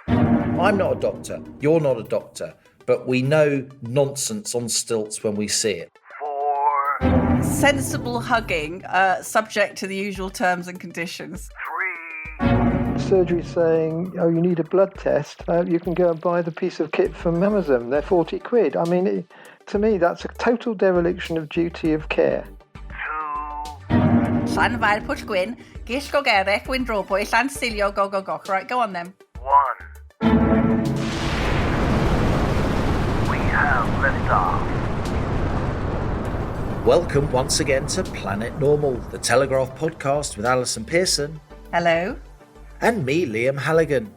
5. I'm not a doctor. You're not a doctor. But we know nonsense on stilts when we see it. 4. Sensible hugging, subject to the usual terms and conditions. 3. Surgery saying, oh, you need a blood test. You can go and buy the piece of kit from Amazon. They're 40 quid. I mean, to me, that's a total dereliction of duty of care. 2. Llanfair Pwll Gwyn, Gill go gerech, Windrobwy, Llan Silio, go. Right, go on then. 1. We have liftoff. Welcome once again to Planet Normal, the Telegraph podcast with Allison Pearson. Hello. And me, Liam Halligan.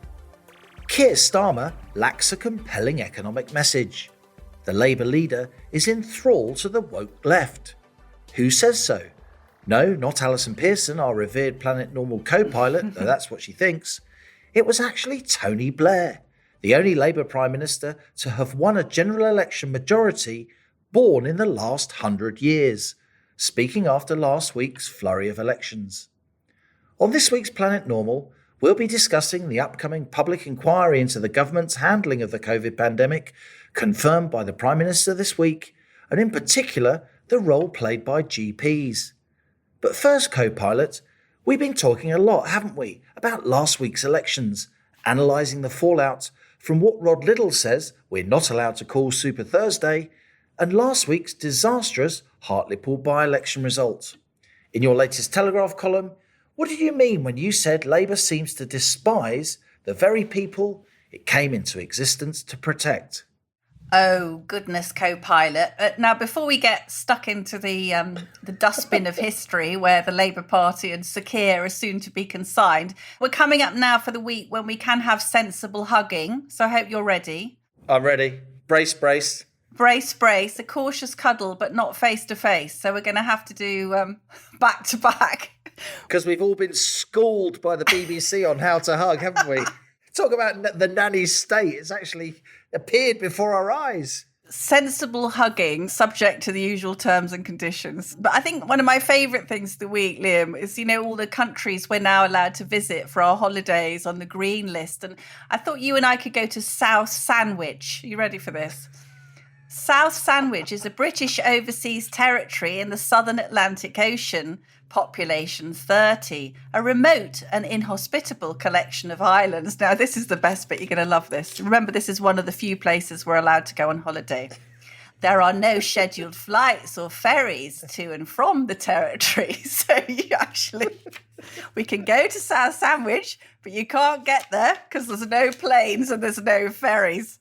Keir Starmer lacks a compelling economic message. The Labour leader is in thrall to the woke left. Who says so? No, not Alison Pearson, our revered Planet Normal co-pilot, though that's what she thinks. It was actually Tony Blair, the only Labour Prime Minister to have won a general election majority born in the last 100 years, speaking after last week's flurry of elections. On this week's Planet Normal, we'll be discussing the upcoming public inquiry into the government's handling of the COVID pandemic, confirmed by the Prime Minister this week, and in particular, the role played by GPs. But first, co-pilot, we've been talking a lot, haven't we, about last week's elections, analysing the fallout from what Rod Liddle says we're not allowed to call Super Thursday, and last week's disastrous Hartlepool by-election result. In your latest Telegraph column, what did you mean when you said Labour seems to despise the very people it came into existence to protect? Oh, goodness, co-pilot. Now, before we get stuck into the dustbin of history where the Labour Party and Sir Keir are soon to be consigned, we're coming up now for the week when we can have sensible hugging. So I hope you're ready. I'm ready. Brace. Brace, a cautious cuddle, but not face-to-face. So we're going to have to do back-to-back. Because we've all been schooled by the BBC on how to hug, haven't we? Talk about the nanny's state. It's actually appeared before our eyes. Sensible hugging, subject to the usual terms and conditions. But I think one of my favourite things of the week, Liam, is, all the countries we're now allowed to visit for our holidays on the green list. And I thought you and I could go to South Sandwich. Are you ready for this? South Sandwich is a British overseas territory in the southern Atlantic Ocean, population 30, a remote and inhospitable collection of islands. Now, this is the best bit. You're going to love this. Remember, this is one of the few places we're allowed to go on holiday. There are no scheduled flights or ferries to and from the territory. So we can go to South Sandwich, but you can't get there because there's no planes and there's no ferries.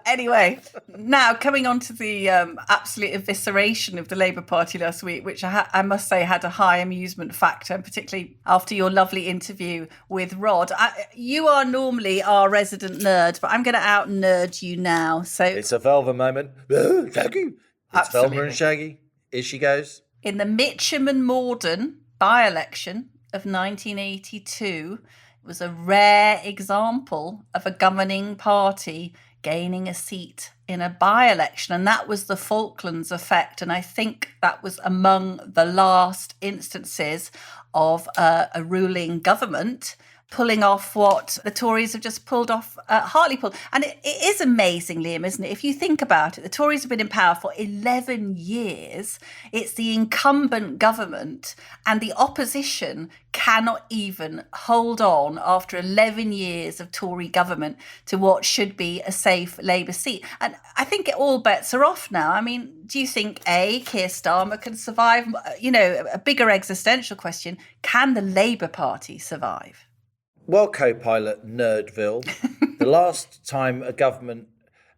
Anyway, now coming on to the absolute evisceration of the Labour Party last week, which I must say had a high amusement factor, particularly after your lovely interview with Rod. You are normally our resident nerd, but I'm going to out-nerd you now. So it's a Velva moment. Shaggy. It's Velma and Shaggy. Here she goes. In the Mitcham and Morden by-election of 1982, it was a rare example of a governing party gaining a seat in a by-election, and that was the Falklands effect. And I think that was among the last instances of a ruling government pulling off what the Tories have just pulled off at Hartlepool. And it is amazing, Liam, isn't it? If you think about it, the Tories have been in power for 11 years. It's the incumbent government and the opposition cannot even hold on after 11 years of Tory government to what should be a safe Labour seat. And I think all bets are off now. I mean, do you think, A, Keir Starmer can survive? A bigger existential question, can the Labour Party survive? Well, co-pilot Nerdville, the last time a government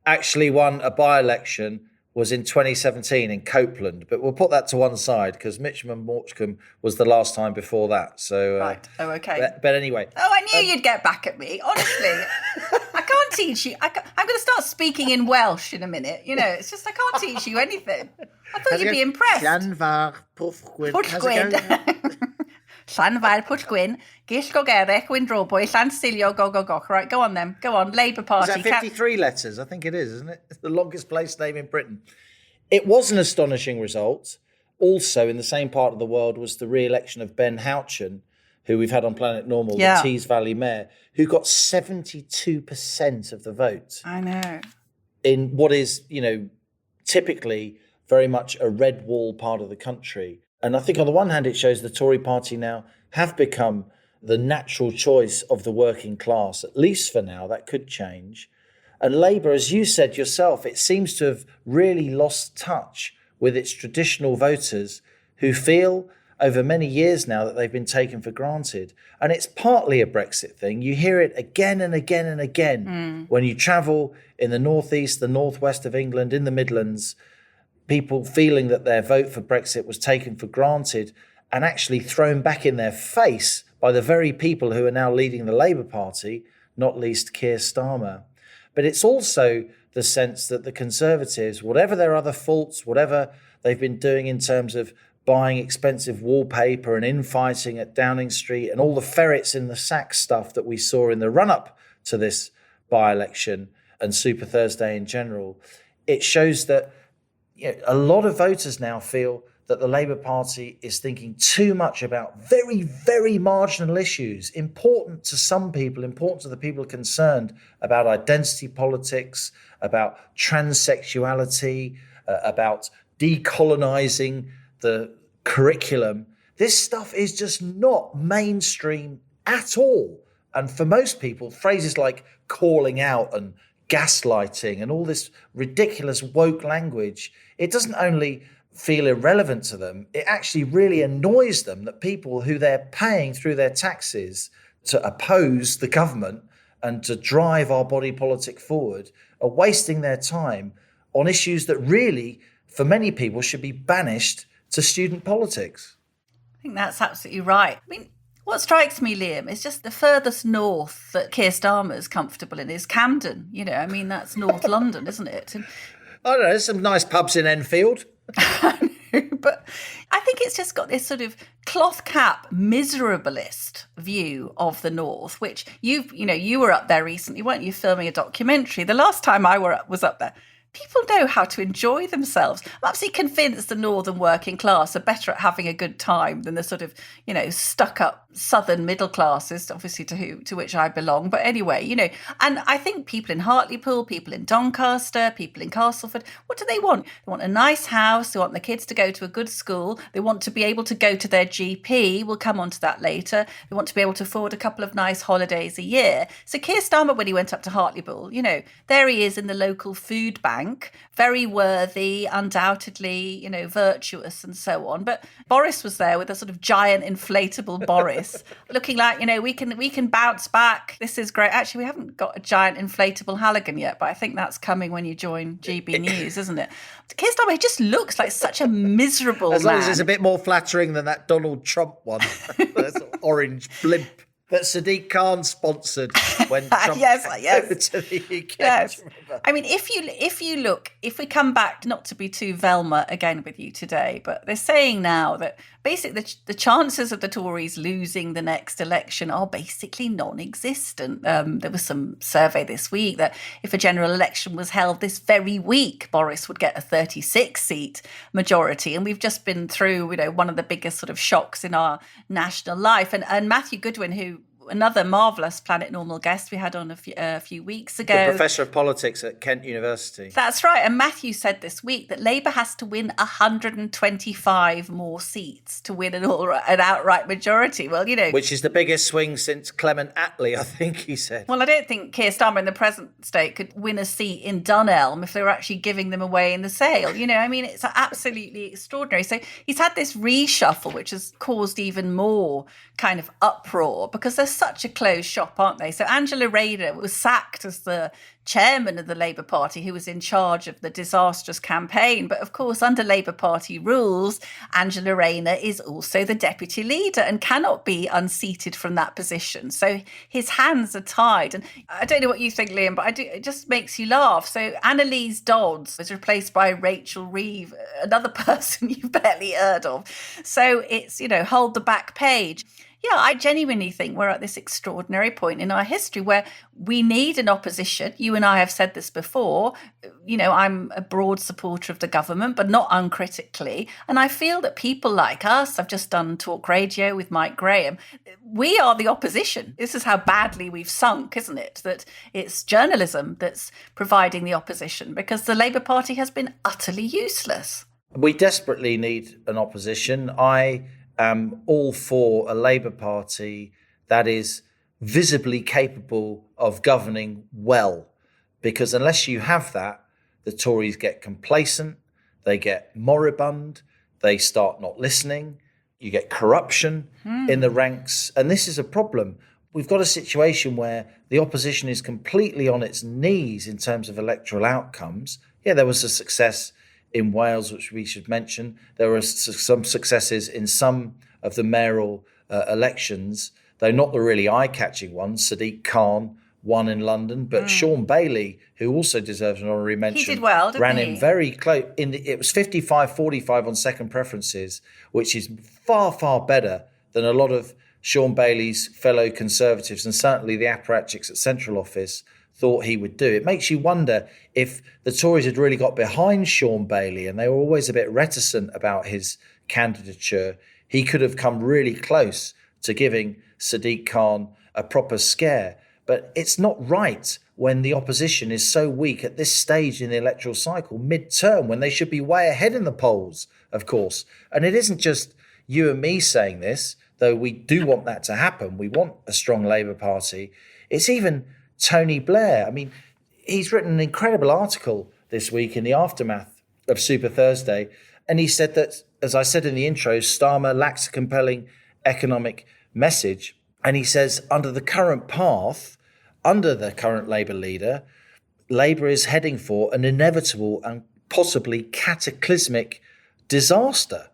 actually won a by-election was in 2017 in Copeland, but we'll put that to one side because Mitcham and Morecambe was the last time before that. So right. Oh, okay. But anyway. Oh, I knew you'd get back at me. Honestly, I can't teach you. I'm going to start speaking in Welsh in a minute. It's just I can't teach you anything. I thought you'd be impressed. Llanfair Pwll Gwyn. Llanfair Pwll Gwyn, Gill go gerech, Windrobwy, Llan Silio, go. Right, go on then. Go on, Labour Party. Is that 53 letters? I think it is, isn't it? It's the longest place name in Britain. It was an astonishing result. Also, in the same part of the world was the re-election of Ben Houchen, who we've had on Planet Normal, Yeah. the Tees Valley mayor, who got 72% of the vote I know. in what is, typically very much a red wall part of the country. And I think on the one hand, it shows the Tory party now have become the natural choice of the working class, at least for now. That could change. And Labour, as you said yourself, it seems to have really lost touch with its traditional voters who feel over many years now that they've been taken for granted. And it's partly a Brexit thing. You hear it again and again and again when you travel in the northeast, the northwest of England, in the Midlands, people feeling that their vote for Brexit was taken for granted and actually thrown back in their face by the very people who are now leading the Labour Party, not least Keir Starmer. But it's also the sense that the Conservatives, whatever their other faults, whatever they've been doing in terms of buying expensive wallpaper and infighting at Downing Street and all the ferrets in the sack stuff that we saw in the run-up to this by-election and Super Thursday in general, it shows that a lot of voters now feel that the Labour Party is thinking too much about very, very marginal issues, important to some people, important to the people concerned, about identity politics, about transsexuality, about decolonising the curriculum. This stuff is just not mainstream at all. And for most people, phrases like calling out and gaslighting and all this ridiculous woke language, it doesn't only feel irrelevant to them, it actually really annoys them that people who they're paying through their taxes to oppose the government and to drive our body politic forward are wasting their time on issues that really, for many people, should be banished to student politics. I think that's absolutely right. I mean, what strikes me, Liam, is just the furthest north that Keir Starmer's comfortable in is Camden. That's North London, isn't it? And I don't know, there's some nice pubs in Enfield. But I think it's just got this sort of cloth cap miserablest view of the North, which you were up there recently, weren't you, filming a documentary? The last time I was up there, people know how to enjoy themselves. I'm absolutely convinced the northern working class are better at having a good time than the sort of, stuck-up southern middle classes, obviously to which I belong. But anyway, and I think people in Hartlepool, people in Doncaster, people in Castleford, what do they want? They want a nice house. They want the kids to go to a good school. They want to be able to go to their GP. We'll come on to that later. They want to be able to afford a couple of nice holidays a year. So Keir Starmer, when he went up to Hartlepool, there he is in the local food bank, very worthy, undoubtedly, virtuous and so on. But Boris was there with a sort of giant inflatable Boris, looking like, we can bounce back. This is great. Actually, we haven't got a giant inflatable Halligan yet, but I think that's coming when you join GB News, isn't it? Keir Starmer, he just looks like such a miserable As long as man. it's a bit more flattering than that Donald Trump one. That's orange blimp that Sadiq Khan sponsored when Trump Yes. came to the UK. Yes. I mean, if we come back, not to be too Velma again with you today, but they're saying now that basically the chances of the Tories losing the next election are basically non-existent. There was some survey this week that if a general election was held this very week, Boris would get a 36-seat majority. And we've just been through, one of the biggest sort of shocks in our national life. And Matthew Goodwin, who another marvellous Planet Normal guest we had on a few weeks ago. The Professor of Politics at Kent University. That's right. And Matthew said this week that Labour has to win 125 more seats to win an outright majority. Well, Which is the biggest swing since Clement Attlee, I think he said. Well, I don't think Keir Starmer in the present state could win a seat in Dunelm if they were actually giving them away in the sale. It's absolutely extraordinary. So he's had this reshuffle, which has caused even more kind of uproar because they're such a closed shop, aren't they? So Angela Rayner was sacked as the chairman of the Labour Party, who was in charge of the disastrous campaign. But of course, under Labour Party rules, Angela Rayner is also the deputy leader and cannot be unseated from that position. So his hands are tied. And I don't know what you think, Liam, but it just makes you laugh. So Annalise Dodds was replaced by Rachel Reeve, another person you've barely heard of. So it's, hold the back page. Yeah, I genuinely think we're at this extraordinary point in our history where we need an opposition. You and I have said this before. You know, I'm a broad supporter of the government, but not uncritically. And I feel that people like us, I've just done talk radio with Mike Graham, we are the opposition. This is how badly we've sunk, isn't it? That it's journalism that's providing the opposition because the Labour Party has been utterly useless. We desperately need an opposition. I am all for a Labour Party that is visibly capable of governing well, because unless you have that, the Tories get complacent, they get moribund, they start not listening, you get corruption in the ranks, and this is a problem. We've got a situation where the opposition is completely on its knees in terms of electoral outcomes. Yeah, there was a success in Wales, which we should mention. There were some successes in some of the mayoral elections, though not the really eye-catching ones. Sadiq Khan won in London, but Sean Bailey, who also deserves an honorary mention, he did well, didn't ran he? in very close. It was 55-45 on second preferences, which is far, far better than a lot of Sean Bailey's fellow Conservatives and certainly the apparatchiks at Central Office thought he would do. It makes you wonder if the Tories had really got behind Sean Bailey and they were always a bit reticent about his candidature. He could have come really close to giving Sadiq Khan a proper scare. But it's not right when the opposition is so weak at this stage in the electoral cycle, mid-term, when they should be way ahead in the polls, of course. And it isn't just you and me saying this, though we do want that to happen. We want a strong Labour Party. It's even Tony Blair. I mean, he's written an incredible article this week in the aftermath of Super Thursday. And he said that, as I said in the intro, Starmer lacks a compelling economic message. And he says, under the current path, under the current Labour leader, Labour is heading for an inevitable and possibly cataclysmic disaster.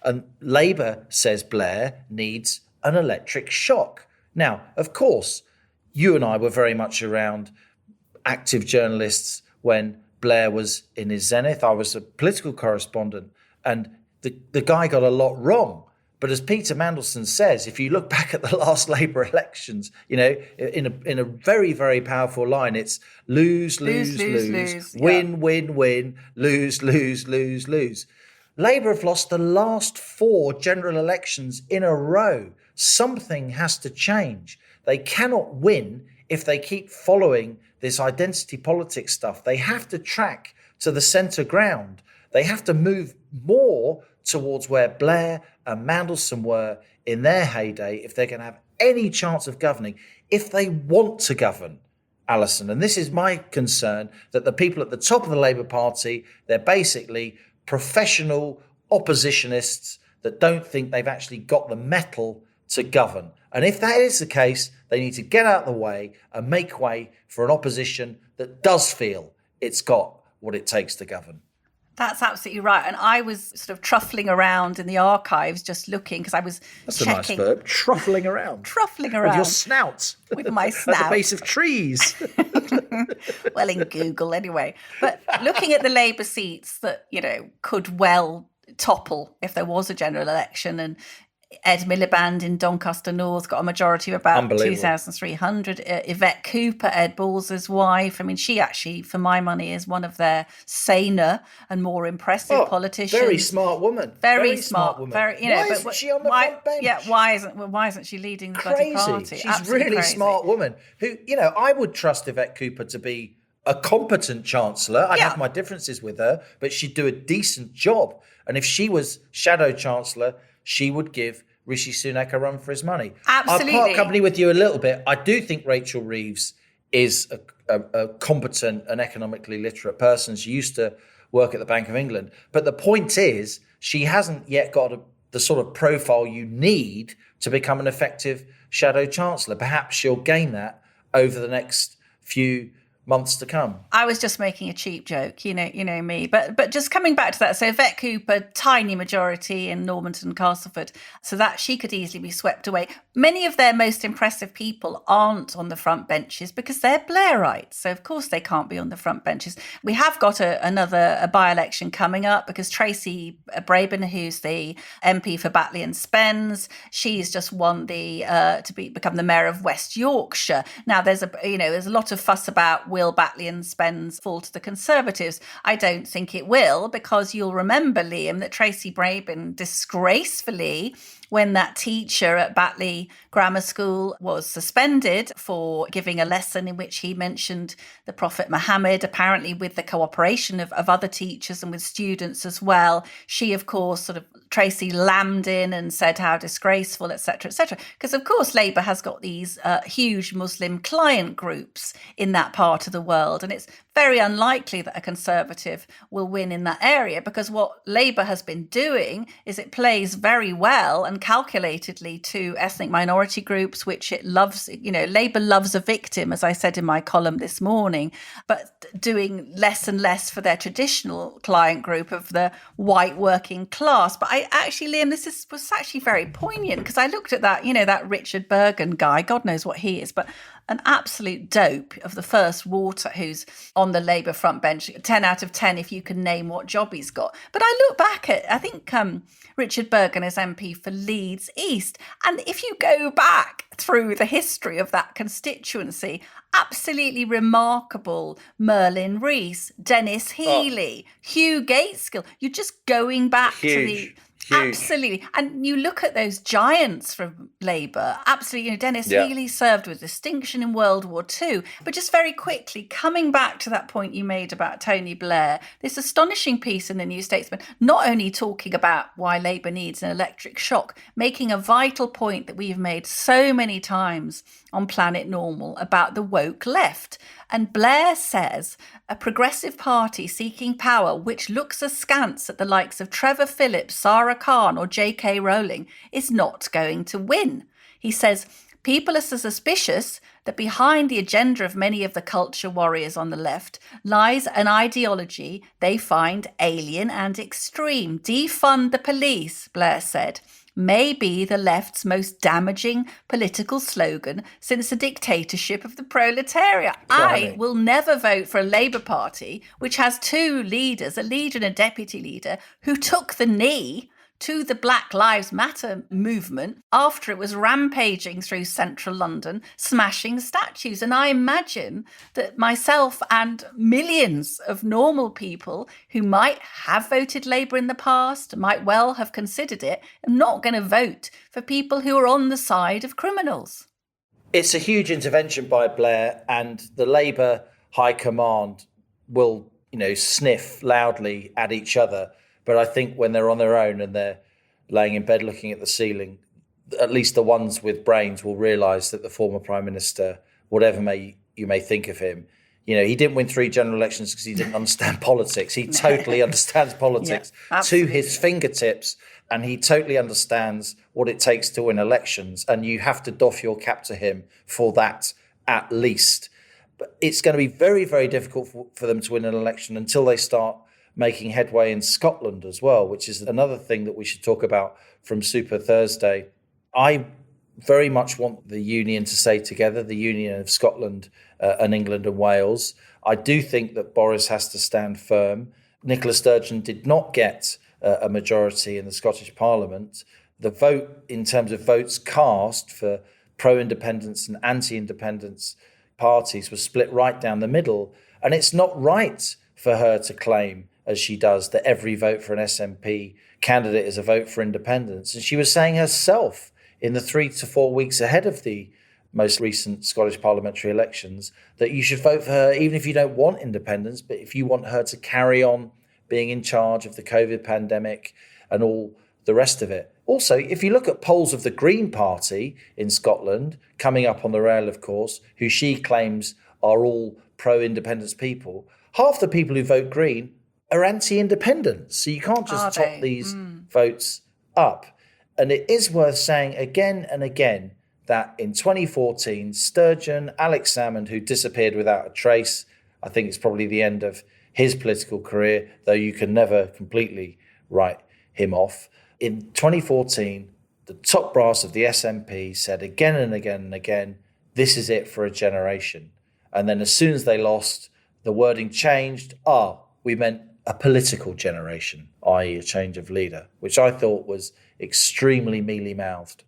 And Labour, says Blair, needs an electric shock. Now, of course, you and I were very much around active journalists when Blair was in his zenith. I was a political correspondent, and the guy got a lot wrong. But as Peter Mandelson says, if you look back at the last Labour elections, you know, in a very, very powerful line, it's lose, lose, lose, win, win, win, lose, lose, lose, lose. Labour have lost the last 4 general elections in a row. Something has to change. They cannot win if they keep following this identity politics stuff. They have to track to the centre ground. They have to move more towards where Blair and Mandelson were in their heyday if they're going to have any chance of governing, if they want to govern, Allison. And this is my concern, that the people at the top of the Labour Party, they're basically professional oppositionists that don't think they've actually got the mettle to govern. And if that is the case, they need to get out of the way and make way for an opposition that does feel it's got what it takes to govern. That's absolutely right. And I was sort of truffling around in the archives just looking because I was checking. A nice verb, truffling around. Truffling around. With your snout. With my snout. At the base of trees. Well, in Google anyway. But looking at the Labour seats that, you know, could well topple if there was a general election, and Ed Miliband in Doncaster North got a majority of about 2,300. Yvette Cooper, Ed Balls' wife. I mean, she actually, for my money, is one of their saner and more impressive politicians. Very smart woman. Very smart woman. Very, you know, why isn't she on the front bench? Yeah, why isn't she leading the bloody party? She's Absolutely really crazy. smart woman who, you know, I would trust Yvette Cooper to be a competent chancellor. I'd have my differences with her, but she'd do a decent job. And if she was shadow chancellor, she would give Rishi Sunak a run for his money. Absolutely. I'll part company with you a little bit. I do think Rachel Reeves is a competent and economically literate person. She used to work at the Bank of England. But the point is, she hasn't yet got the sort of profile you need to become an effective shadow chancellor. Perhaps she'll gain that over the next few months to come. I was just making a cheap joke, you know me. But just coming back to that, so Yvette Cooper, tiny majority in Normanton, Castleford, so that she could easily be swept away. Many of their most impressive people aren't on the front benches because they're Blairites, so of course they can't be on the front benches. We have got another by-election coming up because Tracy Brabin, who's the MP for Batley and Spens, she's just won become the mayor of West Yorkshire. Now there's a lot of fuss about will Batley and Spens fall to the Conservatives. I don't think it will, because you'll remember, Liam, that Tracy Brabin disgracefully, when that teacher at Batley Grammar School was suspended for giving a lesson in which he mentioned the Prophet Muhammad, apparently with the cooperation of other teachers and with students as well. She, of course, Tracy lammed in and said how disgraceful, etc., etc. Because, of course, Labour has got these huge Muslim client groups in that part of the world. And it's very unlikely that a Conservative will win in that area, because what Labour has been doing is it plays very well and calculatedly to ethnic minority groups, which it loves. Labour loves a victim, as I said in my column this morning, but doing less and less for their traditional client group of the white working class. But Liam, this was actually very poignant, because I looked at that, that Richard Bergen guy, God knows what he is, but an absolute dope of the first water who's on the Labour front bench, 10 out of 10 if you can name what job he's got. But I look back at, I think Richard Bergen is MP for Leeds East. And if you go back through the history of that constituency, absolutely remarkable Merlin Rees, Dennis Healy, Hugh Gateskill. You're just going back to the... Huge. Absolutely. And you look at those giants from Labour, absolutely. Dennis Healy served with distinction in World War II. But just very quickly, coming back to that point you made about Tony Blair, this astonishing piece in the New Statesman, not only talking about why Labour needs an electric shock, making a vital point that we've made so many times on Planet Normal about the woke left. And Blair says a progressive party seeking power which looks askance at the likes of Trevor Phillips, Sarah Khan or J.K. Rowling is not going to win. He says people are so suspicious that behind the agenda of many of the culture warriors on the left lies an ideology they find alien and extreme. Defund the police, Blair said, may be the left's most damaging political slogan since the dictatorship of the proletariat. I will never vote for a Labour Party which has two leaders, a leader and a deputy leader, who took the knee to the Black Lives Matter movement after it was rampaging through central London, smashing statues. And I imagine that myself and millions of normal people who might have voted Labour in the past, might well have considered it, are not going to vote for people who are on the side of criminals. It's a huge intervention by Blair, and the Labour High Command will, sniff loudly at each other. But I think when they're on their own and they're laying in bed looking at the ceiling, at least the ones with brains will realise that the former Prime Minister, whatever you may think of him, he didn't win 3 general elections because he didn't understand politics. He totally understands politics to his fingertips, and he totally understands what it takes to win elections. And you have to doff your cap to him for that at least. But it's going to be very, very difficult for them to win an election until they start making headway in Scotland as well, which is another thing that we should talk about from Super Thursday. I very much want the union to stay together, the union of Scotland and England and Wales. I do think that Boris has to stand firm. Nicola Sturgeon did not get a majority in the Scottish Parliament. The vote in terms of votes cast for pro-independence and anti-independence parties was split right down the middle. And it's not right for her to claim, as she does, that every vote for an SNP candidate is a vote for independence. And she was saying herself in the 3 to 4 weeks ahead of the most recent Scottish parliamentary elections that you should vote for her even if you don't want independence, but if you want her to carry on being in charge of the COVID pandemic and all the rest of it. Also, if you look at polls of the Green Party in Scotland, coming up on the rail, of course, who she claims are all pro-independence people, half the people who vote Green are anti-independence. So you can't just top these votes up. And it is worth saying again and again that in 2014, Sturgeon, Alex Salmond, who disappeared without a trace, I think it's probably the end of his political career, though you can never completely write him off. In 2014, the top brass of the SNP said again and again and again, this is it for a generation. And then as soon as they lost, the wording changed. We meant a political generation, i.e. a change of leader, which I thought was extremely mealy-mouthed.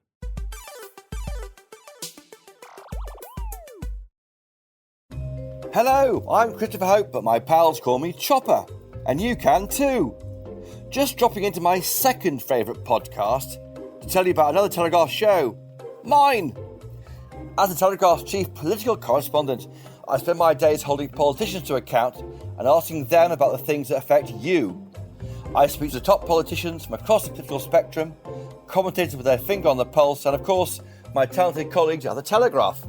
Hello, I'm Christopher Hope, but my pals call me Chopper, and you can too. Just dropping into my second favourite podcast to tell you about another Telegraph show, mine. As the Telegraph's chief political correspondent, I spend my days holding politicians to account and asking them about the things that affect you. I speak to the top politicians from across the political spectrum, commentators with their finger on the pulse, and of course, my talented colleagues at the Telegraph.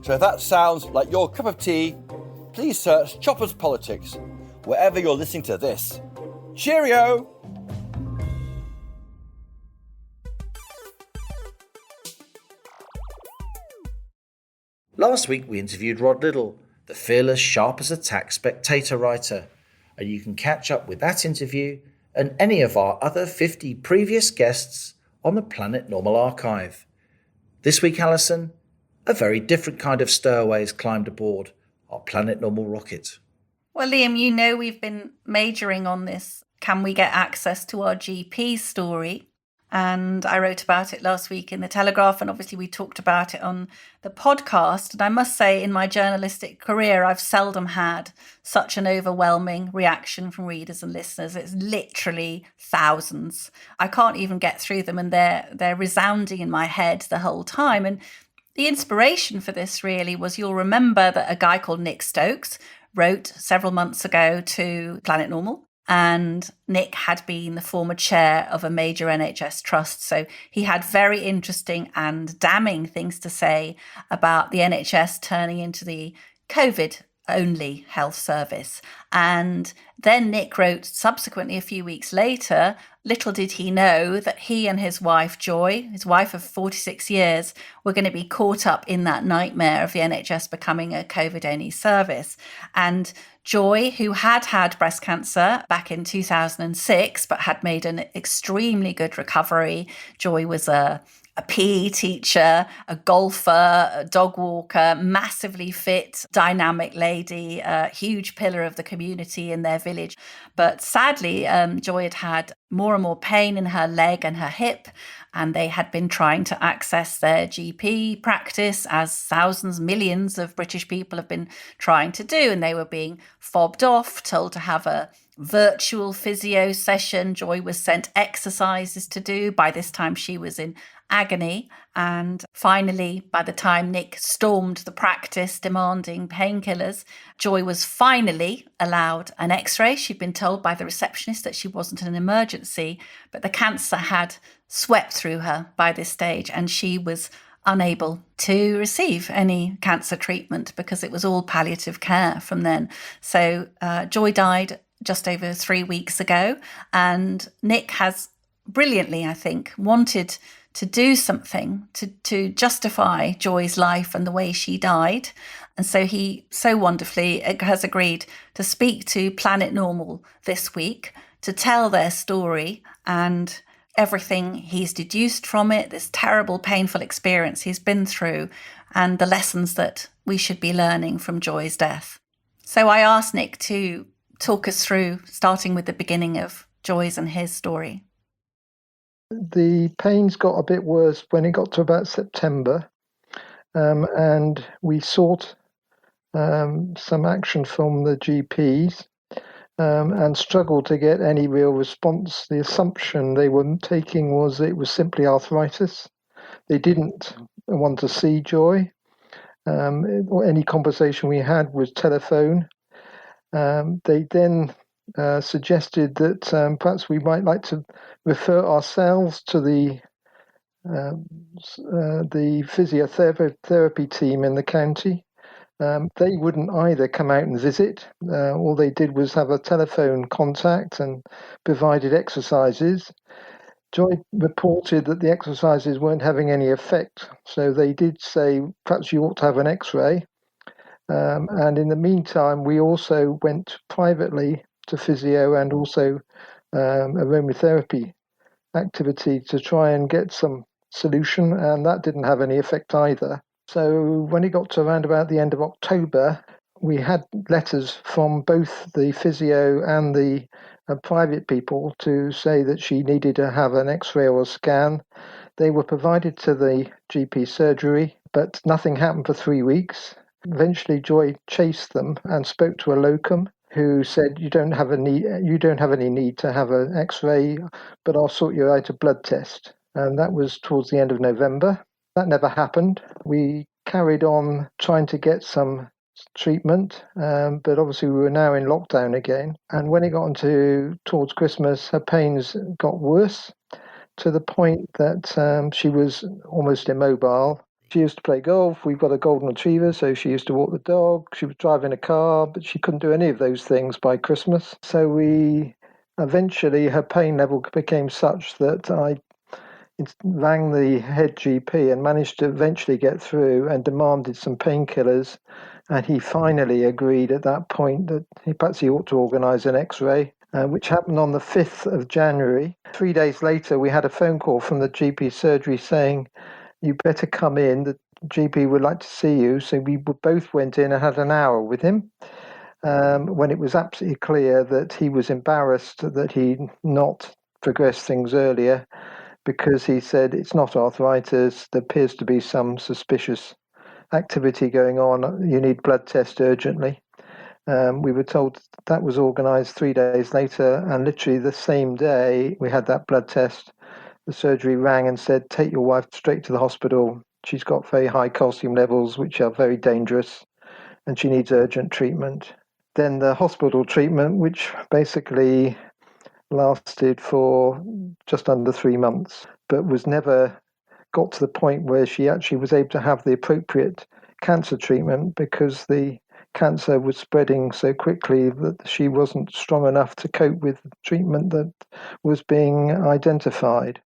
So if that sounds like your cup of tea, please search Chopper's Politics wherever you're listening to this. Cheerio! Last week we interviewed Rod Liddle, the fearless, sharp-as-a-tack spectator writer, and you can catch up with that interview and any of our other 50 previous guests on the Planet Normal archive. This week, Allison, a very different kind of stowaway has climbed aboard our Planet Normal rocket. Well, Liam, you know we've been majoring on this. Can we get access to our GP story? And I wrote about it last week in the Telegraph, and obviously we talked about it on the podcast. And I must say, in my journalistic career, I've seldom had such an overwhelming reaction from readers and listeners. It's literally thousands. I can't even get through them, and they're resounding in my head the whole time. And the inspiration for this really was, you'll remember that a guy called Nick Stokes wrote several months ago to Planet Normal. And Nick had been the former chair of a major NHS trust. So he had very interesting and damning things to say about the NHS turning into the COVID-only health service. And then Nick wrote subsequently, a few weeks later, little did he know that he and his wife, Joy, his wife of 46 years, were going to be caught up in that nightmare of the NHS becoming a COVID-only service. And Joy, who had had breast cancer back in 2006, but had made an extremely good recovery. Joy was a PE teacher, a golfer, a dog walker, massively fit, dynamic lady, a huge pillar of the community in their village. But sadly, Joy had had more and more pain in her leg and her hip, and they had been trying to access their GP practice, as thousands, millions of British people have been trying to do, and they were being fobbed off, told to have a virtual physio session. Joy was sent exercises to do. By this time, she was in agony. And finally, by the time Nick stormed the practice demanding painkillers, Joy was finally allowed an x-ray. She'd been told by the receptionist that she wasn't an emergency, but the cancer had swept through her by this stage, and she was unable to receive any cancer treatment because it was all palliative care from then. So Joy died just over 3 weeks ago, and Nick has brilliantly, I think, wanted to do something to justify Joy's life and the way she died. And so he so wonderfully has agreed to speak to Planet Normal this week to tell their story and everything he's deduced from it, this terrible, painful experience he's been through, and the lessons that we should be learning from Joy's death. So I asked Nick to talk us through, starting with the beginning of Joy's and his story. The pains got a bit worse when it got to about September, and we sought some action from the GPs and struggled to get any real response. The assumption they were taking was it was simply arthritis. They didn't want to see Joy. Any conversation we had was telephone. They then suggested that perhaps we might like to refer ourselves to the physiotherapy team in the county. They wouldn't either come out and visit. All they did was have a telephone contact and provided exercises. Joy reported that the exercises weren't having any effect, so they did say perhaps you ought to have an x-ray. And in the meantime, we also went privately to physio and also aromatherapy activity to try and get some solution, and that didn't have any effect either. So when it got to around about the end of October, we had letters from both the physio and the private people to say that she needed to have an X-ray or a scan. They were provided to the GP surgery, but nothing happened for 3 weeks. Eventually, Joy chased them and spoke to a locum who said, you don't have any need to have an X-ray, but I'll sort you out a blood test. And that was towards the end of November. That never happened. We carried on trying to get some treatment, but obviously we were now in lockdown again. And when it got towards Christmas, her pains got worse to the point that she was almost immobile. She used to play golf. We've got a golden retriever, so she used to walk the dog. She was driving a car, but she couldn't do any of those things by Christmas. So eventually her pain level became such that I rang the head GP and managed to eventually get through and demanded some painkillers. And he finally agreed at that point that perhaps he ought to organise an X-ray, which happened on the 5th of January. 3 days later, we had a phone call from the GP surgery saying, you better come in, the GP would like to see you. So we both went in and had an hour with him, when it was absolutely clear that he was embarrassed that he'd not progressed things earlier, because he said it's not arthritis, there appears to be some suspicious activity going on, you need blood test urgently. We were told that was organised 3 days later, and literally the same day we had that blood test, the surgery rang and said, take your wife straight to the hospital. She's got very high calcium levels, which are very dangerous, and she needs urgent treatment. Then the hospital treatment, which basically lasted for just under 3 months, but was never got to the point where she actually was able to have the appropriate cancer treatment, because the cancer was spreading so quickly that she wasn't strong enough to cope with the treatment that was being identified.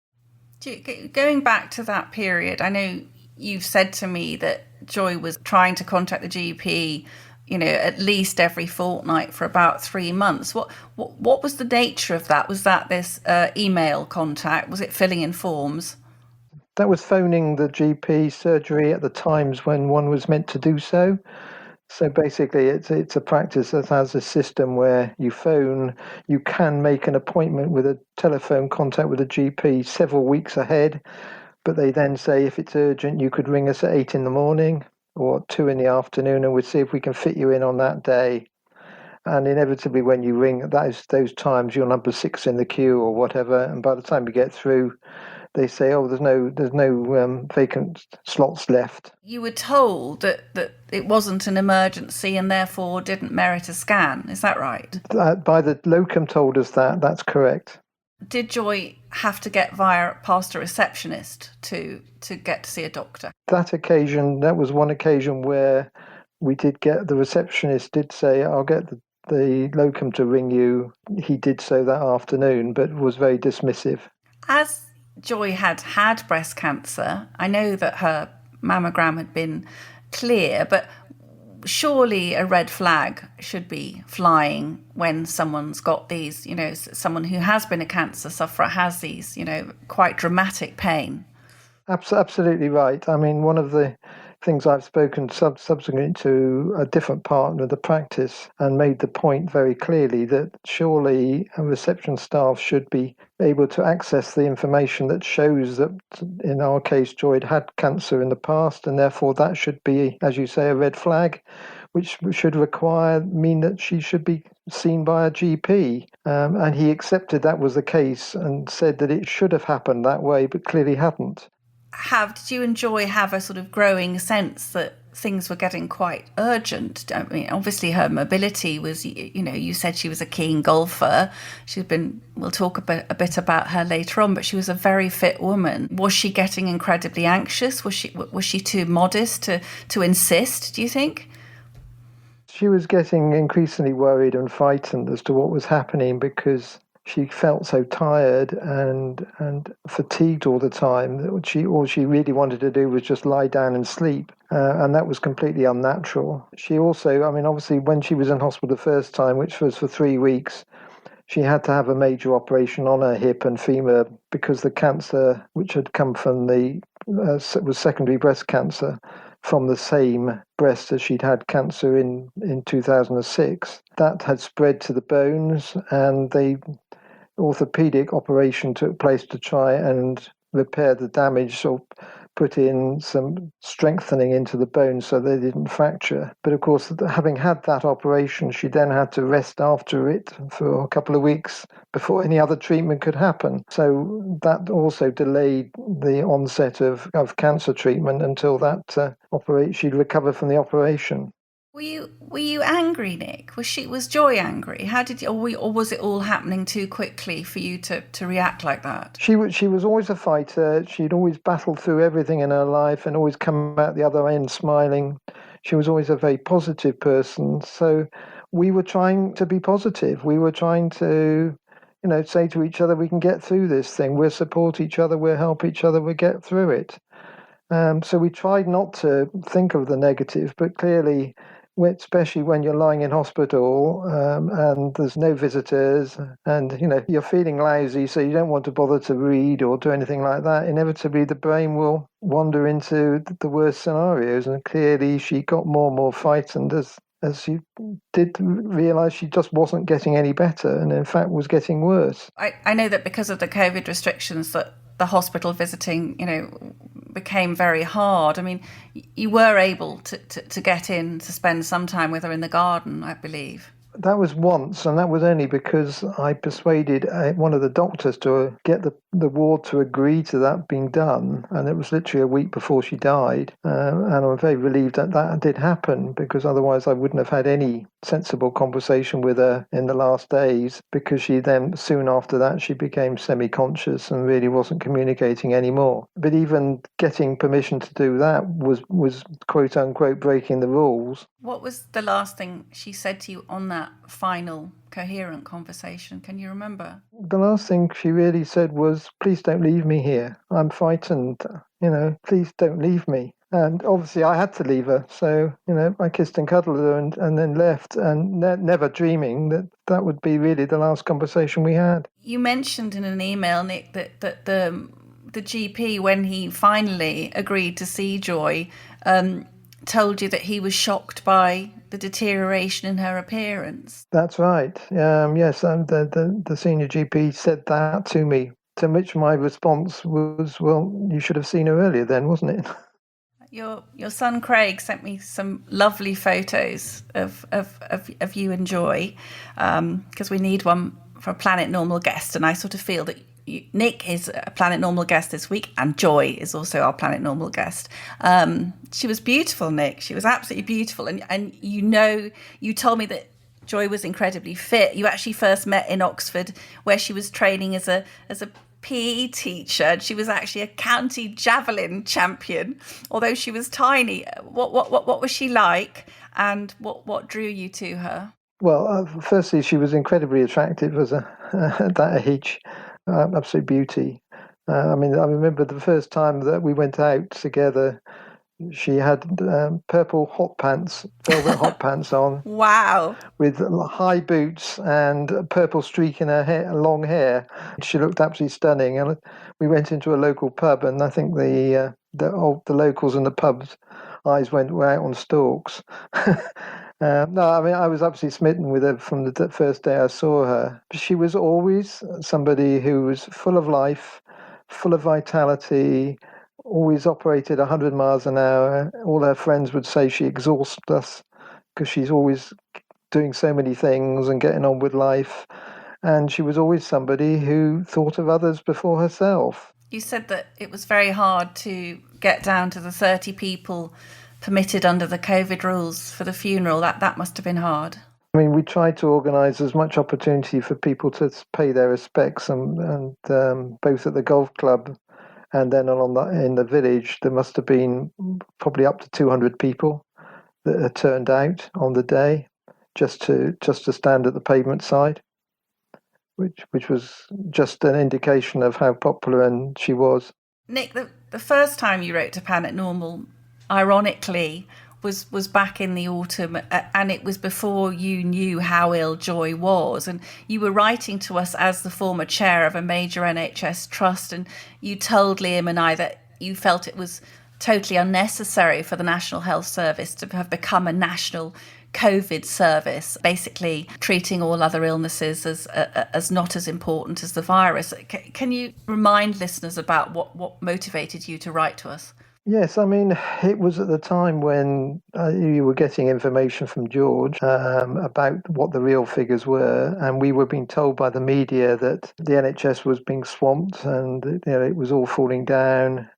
Going back to that period, I know you've said to me that Joy was trying to contact the GP, at least every fortnight for about 3 months. What was the nature of that? Was that this email contact? Was it filling in forms? That was phoning the GP surgery at the times when one was meant to do so. So basically, it's a practice that has a system where you phone, you can make an appointment with a telephone contact with a GP several weeks ahead, but they then say if it's urgent, you could ring us at 8 in the morning or 2 in the afternoon, and we'll see if we can fit you in on that day. And inevitably, when you ring those times, you're number 6 in the queue or whatever, and by the time you get through, they say, there's no vacant slots left. You were told that it wasn't an emergency and therefore didn't merit a scan. Is that right? By the locum told us that. That's correct. Did Joy have to get past a receptionist to get to see a doctor? That was one occasion where we did get, the receptionist did say, I'll get the locum to ring you. He did so that afternoon, but was very dismissive. As Joy had breast cancer, I know that her mammogram had been clear, but surely a red flag should be flying when someone's got these, someone who has been a cancer sufferer has these, quite dramatic pain. Absolutely right. I mean, one of the things I've spoken subsequent to a different partner of the practice and made the point very clearly that surely a reception staff should be able to access the information that shows that, in our case, Joy had cancer in the past, and therefore that should be, as you say, a red flag, which should mean that she should be seen by a GP. And he accepted that was the case and said that it should have happened that way, but clearly hadn't. Did you and Joy have a sort of growing sense that things were getting quite urgent? I mean, obviously her mobility was, you said she was a keen golfer. We'll talk a bit about her later on, but she was a very fit woman. Was she getting incredibly anxious? Was she too modest to insist, do you think? She was getting increasingly worried and frightened as to what was happening, because she felt so tired and fatigued all the time that all she really wanted to do was just lie down and sleep. And that was completely unnatural. She also, I mean, obviously, when she was in hospital the first time, which was for 3 weeks, she had to have a major operation on her hip and femur because the cancer, which had come from was secondary breast cancer from the same breast as she'd had cancer in 2006. That had spread to the bones, and the orthopedic operation took place to try and repair the damage or put in some strengthening into the bones so they didn't fracture. But of course, having had that operation, she then had to rest after it for a couple of weeks before any other treatment could happen. So that also delayed the onset of cancer treatment until that she'd recovered from the operation. Were you angry, Nick? Was Joy angry? How did you, or was it all happening too quickly for you to react like that? She was always a fighter. She'd always battled through everything in her life and always come out the other end smiling. She was always a very positive person. So we were trying to be positive. We were trying to, say to each other, we can get through this thing. We'll support each other. We'll help each other. We'll get through it. So we tried not to think of the negative, but clearly, especially when you're lying in hospital and there's no visitors and you're feeling lousy, so you don't want to bother to read or do anything like that, inevitably the brain will wander into the worst scenarios. And clearly she got more and more frightened as she did realise she just wasn't getting any better and in fact was getting worse. I know that because of the COVID restrictions that the hospital visiting, became very hard. I mean, you were able to get in to spend some time with her in the garden, I believe. That was once, and that was only because I persuaded one of the doctors to get the ward to agree to that being done, and it was literally a week before she died. And I'm very relieved that did happen, because otherwise I wouldn't have had any sensible conversation with her in the last days, because she then, soon after that, she became semi-conscious and really wasn't communicating anymore. But even getting permission to do that was quote-unquote breaking the rules. What was the last thing she said to you on that final coherent conversation? Can you remember? The last thing she really said was, "Please don't leave me here. I'm frightened. Please don't leave me." And obviously I had to leave her. So, I kissed and cuddled her and then left, and never dreaming that would be really the last conversation we had. You mentioned in an email, Nick, that the GP, when he finally agreed to see Joy, told you that he was shocked by the deterioration in her appearance. That's right. Yes, the senior GP said that to me, to which my response was, "Well, you should have seen her earlier then, wasn't it?" Your son Craig sent me some lovely photos of you and Joy, because we need one for a Planet Normal guest, and I sort of feel that Nick is a Planet Normal guest this week, and Joy is also our Planet Normal guest. She was beautiful, Nick. She was absolutely beautiful. And you told me that Joy was incredibly fit. You actually first met in Oxford, where she was training as a PE teacher. She was actually a county javelin champion, although she was tiny. What was she like, and what drew you to her? Well, firstly, she was incredibly attractive at that age. Absolute beauty. I remember the first time that we went out together, she had purple hot pants, velvet hot pants on. Wow. With high boots and a purple streak in her hair, long hair. She looked absolutely stunning. And we went into a local pub, and I think the locals in the pub's eyes went out on Stokes. I was absolutely smitten with her from the first day I saw her. She was always somebody who was full of life, full of vitality, always operated 100 miles an hour. All her friends would say she exhausts us because she's always doing so many things and getting on with life. And she was always somebody who thought of others before herself. You said that it was very hard to get down to the 30 people permitted under the COVID rules for the funeral. That must have been hard. We tried to organise as much opportunity for people to pay their respects, and both at the golf club and then in the village. There must have been probably up to 200 people that had turned out on the day just to stand at the pavement side. which was just an indication of how popular and she was. Nick, the first time you wrote to Planet Normal, ironically, was back in the autumn, and it was before you knew how ill Joy was. And you were writing to us as the former chair of a major NHS trust, and you told Liam and I that you felt it was totally unnecessary for the National Health Service to have become a national COVID service, basically treating all other illnesses as not as important as the virus. Can you remind listeners about what motivated you to write to us? Yes, I mean, it was at the time when you were getting information from George about what the real figures were, and we were being told by the media that the NHS was being swamped and it was all falling down.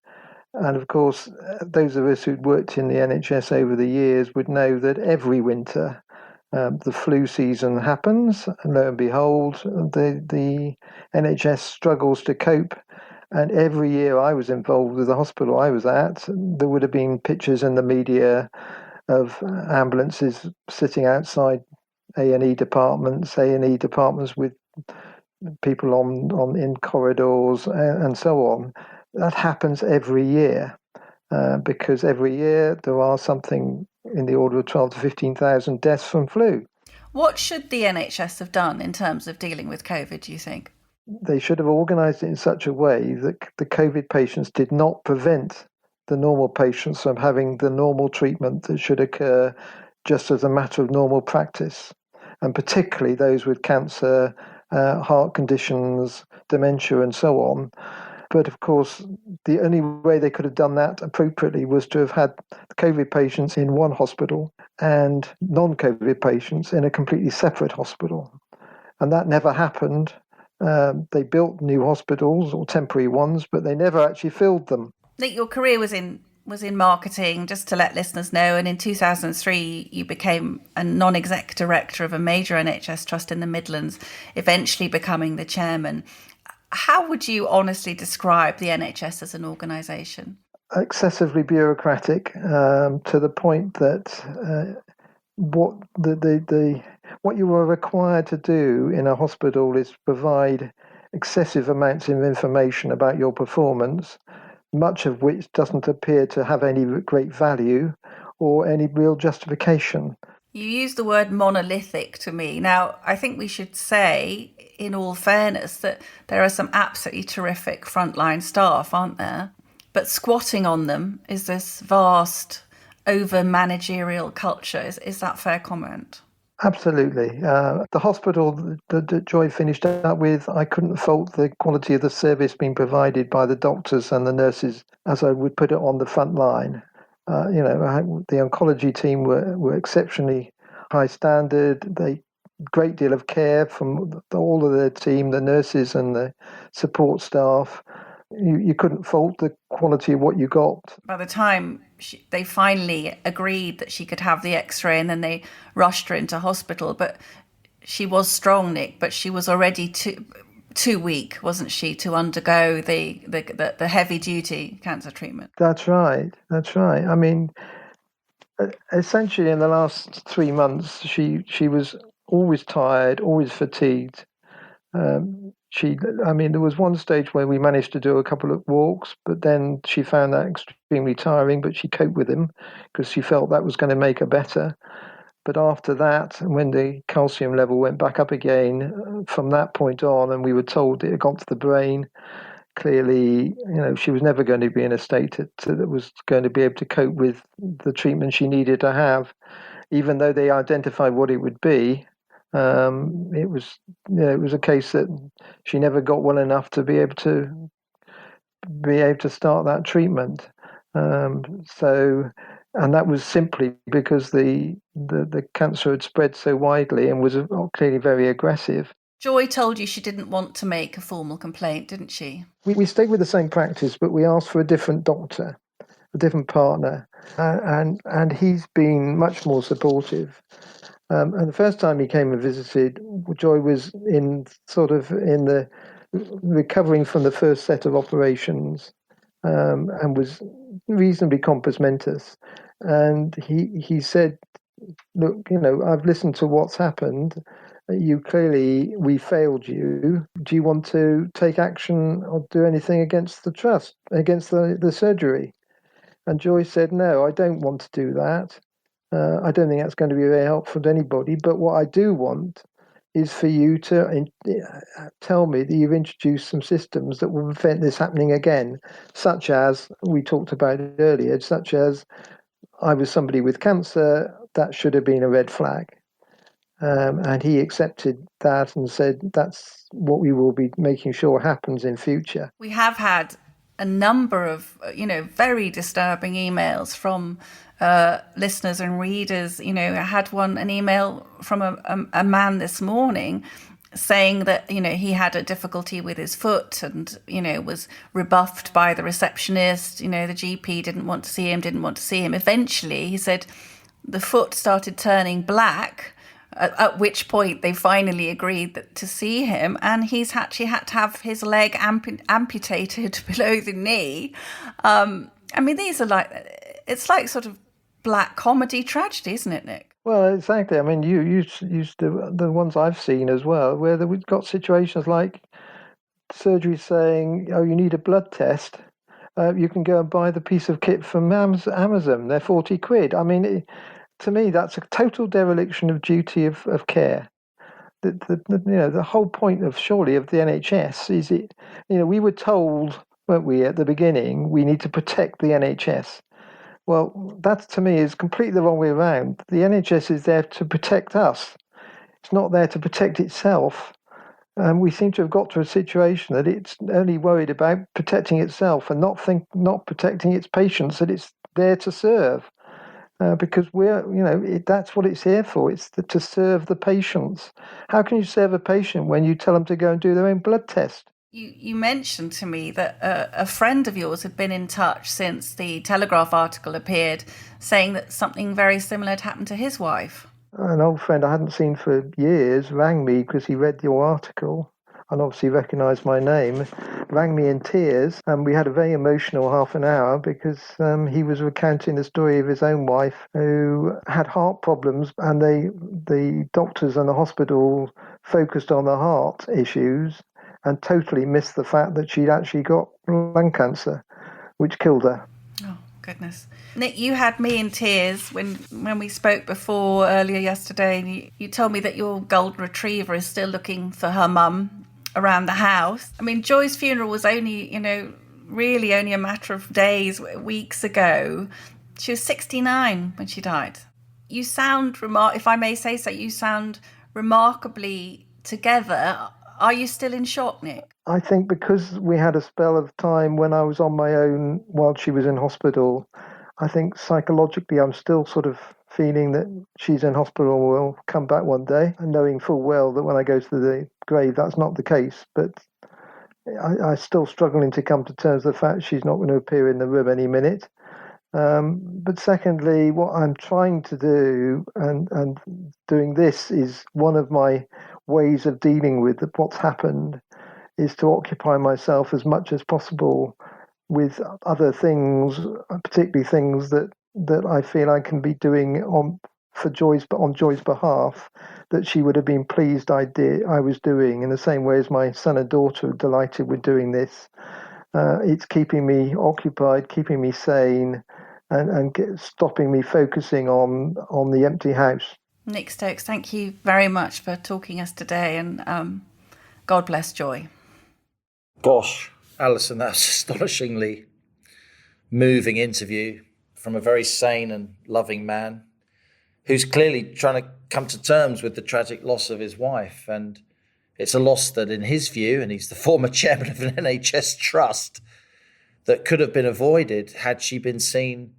And of course, those of us who'd worked in the NHS over the years would know that every winter the flu season happens, and lo and behold, the NHS struggles to cope. And every year I was involved with the hospital I was at, there would have been pictures in the media of ambulances sitting outside A&E departments with people on in corridors and so on. That happens every year because every year there are something in the order of 12 to 15,000 deaths from flu. What should the NHS have done in terms of dealing with COVID, do you think? They should have organised it in such a way that the COVID patients did not prevent the normal patients from having the normal treatment that should occur just as a matter of normal practice, and particularly those with cancer, heart conditions, dementia and so on. But of course, the only way they could have done that appropriately was to have had COVID patients in one hospital and non-COVID patients in a completely separate hospital. And that never happened. They built new hospitals or temporary ones, but they never actually filled them. Nick, your career was in marketing, just to let listeners know, and in 2003 you became a non-exec director of a major NHS trust in the Midlands, eventually becoming the chairman. How would you honestly describe the NHS as an organisation? Excessively bureaucratic, to the point that what you were required to do in a hospital is provide excessive amounts of information about your performance, much of which doesn't appear to have any great value or any real justification. You use the word monolithic to me. Now, I think we should say, in all fairness, that there are some absolutely terrific frontline staff, aren't there? But squatting on them is this vast over-managerial culture. Is that fair comment? Absolutely. The hospital that Joy finished up with, I couldn't fault the quality of the service being provided by the doctors and the nurses, as I would put it, on the front line. The oncology team were exceptionally high standard. They great deal of care from all of their team, the nurses and the support staff. You couldn't fault the quality of what you got. By the time they finally agreed that she could have the X-ray, and then they rushed her into hospital, but she was strong, Nick, but she was already too weak, wasn't she, to undergo the heavy duty cancer treatment? That's right. I mean, essentially in the last 3 months, she was always tired, always fatigued. There was one stage where we managed to do a couple of walks, but then she found that extremely tiring, but she coped with them because she felt that was going to make her better. But after that, when the calcium level went back up again, from that point on, and we were told it had gone to the brain, clearly, she was never going to be in a state that was going to be able to cope with the treatment she needed to have, even though they identified what it would be. It was a case that she never got well enough to be able to start that treatment. And that was simply because the cancer had spread so widely and was clearly very aggressive. Joy told you she didn't want to make a formal complaint, didn't she? We stayed with the same practice, but we asked for a different doctor, a different partner, and he's been much more supportive. And the first time he came and visited, Joy was in the recovering from the first set of operations, and was reasonably compos mentis. And he said, "Look, I've listened to what's happened, we failed you. Do you want to take action or do anything against the trust, against the surgery? And Joyce said, no, I don't want to do that. I don't think that's going to be very helpful to anybody. But what I do want is for you to tell me that you've introduced some systems that will prevent this happening again, such as we talked about earlier, such as I was somebody with cancer, that should have been a red flag. And he accepted that and said that's what we will be making sure happens in future. We have had a number of, very disturbing emails from listeners and readers. I had an email from a man this morning saying that, he had a difficulty with his foot and, was rebuffed by the receptionist. The GP didn't want to see him. Eventually, he said the foot started turning black, at which point they finally agreed to see him, and he's actually had to have his leg amputated below the knee. These are it's like sort of black comedy tragedy, isn't it, Nick? Well, exactly. You used the ones I've seen as well, where we've got situations like surgery saying, oh, you need a blood test. You can go and buy the piece of kit from Amazon. They're 40 quid. To me, that's a total dereliction of duty of care. The whole point of surely of the NHS is we were told, weren't we, at the beginning, we need to protect the NHS. Well, that to me is completely the wrong way around. The NHS is there to protect us. It's not there to protect itself. We seem to have got to a situation that it's only worried about protecting itself and not protecting its patients that it's there to serve. Because that's what it's here for. It's to serve the patients. How can you serve a patient when you tell them to go and do their own blood test? You mentioned to me that a friend of yours had been in touch since the Telegraph article appeared, saying that something very similar had happened to his wife. An old friend I hadn't seen for years rang me because he read your article and obviously recognised my name, rang me in tears, and we had a very emotional half an hour because he was recounting the story of his own wife who had heart problems, and the doctors and the hospital focused on the heart issues and totally missed the fact that she'd actually got lung cancer, which killed her. Oh, goodness. Nick, you had me in tears when we spoke before earlier yesterday, and you told me that your golden retriever is still looking for her mum around the house. Joy's funeral was only, really only a matter of days, weeks ago. She was 69 when she died. You sound, if I may say so, you sound remarkably together. Are you still in shock, Nick? I think because we had a spell of time when I was on my own while she was in hospital, I think psychologically I'm still sort of feeling that she's in hospital and will come back one day, and knowing full well that when I go to the grave, that's not the case. But I'm still struggling to come to terms with the fact she's not going to appear in the room any minute. But secondly, what I'm trying to do, and doing this is one of my ways of dealing with what's happened, is to occupy myself as much as possible with other things, particularly things that I feel I can be doing on Joy's behalf, that she would have been pleased I was doing, in the same way as my son and daughter are delighted with doing this. It's keeping me occupied, keeping me sane, and stopping me focusing on the empty house. Nick Stokes, thank you very much for talking us today, and God bless Joy. Gosh, Allison, that's astonishingly moving interview from a very sane and loving man who's clearly trying to come to terms with the tragic loss of his wife. And it's a loss that, in his view, and he's the former chairman of an NHS trust, that could have been avoided had she been seen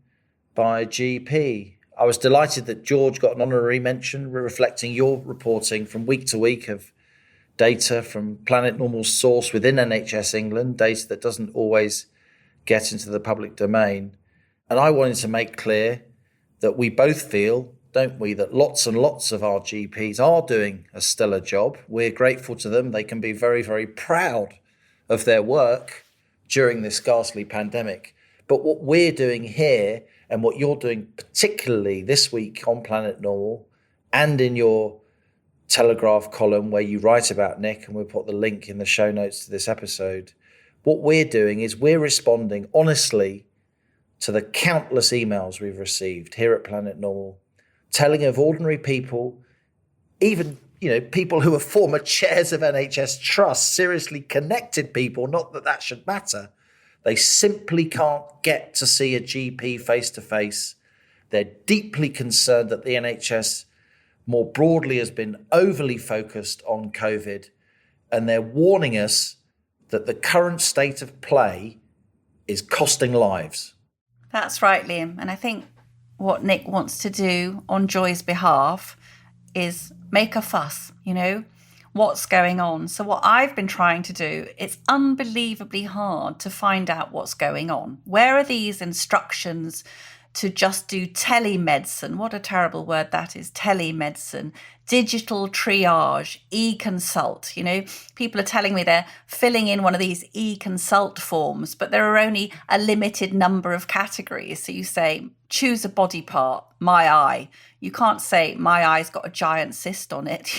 by a GP. I was delighted that George got an honorary mention, reflecting your reporting from week to week of data from Planet Normal's source within NHS England, data that doesn't always get into the public domain. And I wanted to make clear that we both feel, don't we, that lots and lots of our GPs are doing a stellar job. We're grateful to them. They can be very, very proud of their work during this ghastly pandemic. But what we're doing here, and what you're doing particularly this week on Planet Normal and in your Telegraph column where you write about Nick, and we'll put the link in the show notes to this episode. What we're doing is we're responding honestly to the countless emails we've received here at Planet Normal, telling of ordinary people, even people who are former chairs of NHS trusts, seriously connected people, not that that should matter. They simply can't get to see a GP face-to-face. They're deeply concerned that the NHS more broadly has been overly focused on COVID, and they're warning us that the current state of play is costing lives. That's right, Liam. And I think what Nick wants to do on Joy's behalf is make a fuss, what's going on. So what I've been trying to do, it's unbelievably hard to find out what's going on. Where are these instructions to just do telemedicine? What a terrible word that is, telemedicine, digital triage, e-consult. People are telling me they're filling in one of these e-consult forms, but there are only a limited number of categories. So you say, choose a body part, my eye. You can't say, my eye's got a giant cyst on it.